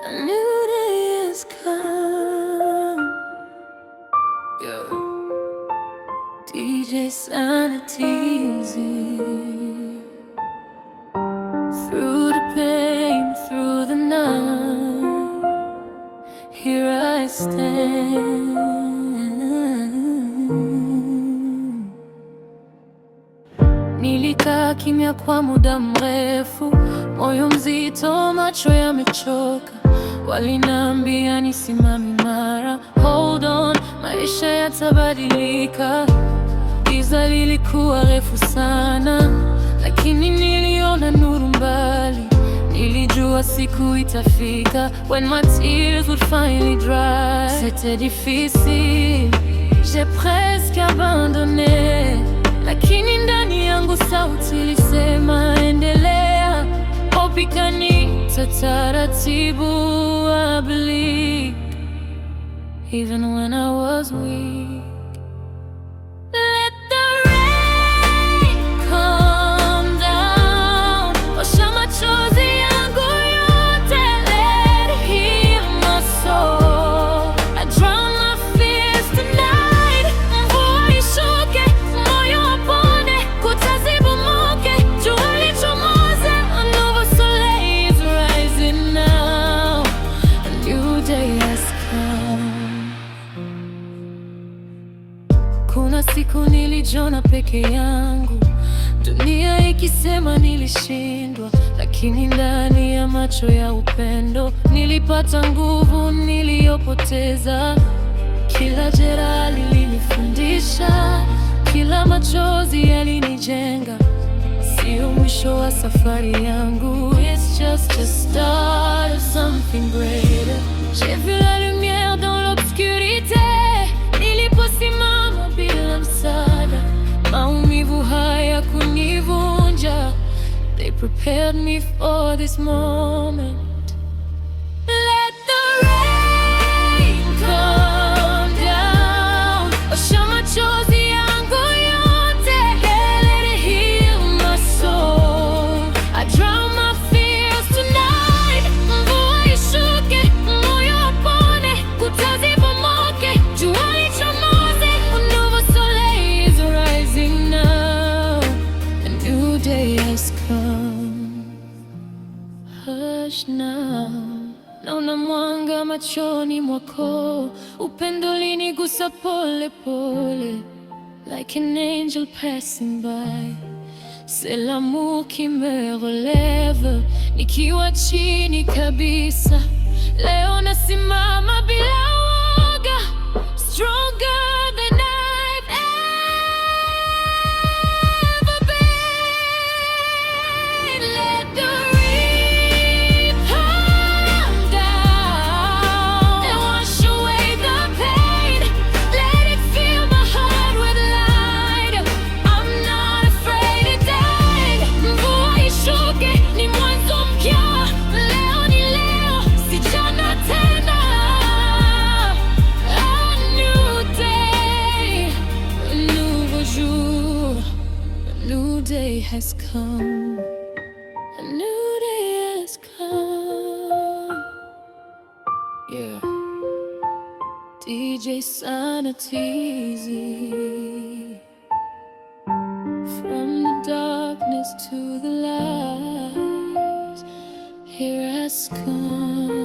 A new day has come. Yeah. DJ Sanity's through the pain, through the night, here I stand. Nilikaa kimya kwa muda mrefu, moyo mzito, macho yamechoka. Waliniambia nisimame imara, hold on, maisha yatabadilika. Giza lilikuwa refu sana, lakini niliona nuru mbali. Nilijua siku itafika, when my tears would finally dry. C'était difficile, j'ai presque abandonné, lakini ndani yangu sauti ilisema endelea. Hope ikaniita taratibu, I believe, even when I was weak. Let the rain come down, osha machozi yangu yote, let it heal my soul. I drown my fears tonight, mvua ishuke, moyo upone, kuta zibomoke, jua lichomoze. A nouveau soleil is rising now, a new day has come. Kuna siku nilijiona peke yangu, dunia ikisema nilishindwa, lakini ndani ya macho ya upendo nilipata nguvu niliyopoteza. Kila jeraha lilinifundisha, kila machozi yalinijenga. Sio mwisho wa safari yangu, it's just a start of something greater. J'ai vu la lumière dans l'obscurité, niliposimama bila msaada. Maumivu hayakunivunja, they prepared me for this moment. Let the rain come down, osha machozi yangu yote, let it heal my soul. I drown my fears tonight, mvua ishuke, moyo upone, kuta zibomoke, jua lichomoze. A nouveau soleil is rising now, a new day has come. Hush now, naona mwanga machoni mwako, upendo ulinigusa pole pole, like an angel passing by. C'est l'amour qui me relève, nikiwa chini kabisa. Leo nasimama bila woga, stronger than I've ever been. Let the rain come down and wash away the pain. Let it fill my heart with light. I'm not afraid to die. Mvua ishuke, ni mwanzo mpya. Leo ni leo, si jana tena. A new day, a nouveau jour. A new day has come. A new day has come. Yeah. DJ Sanity's from the darkness to the light, here has come.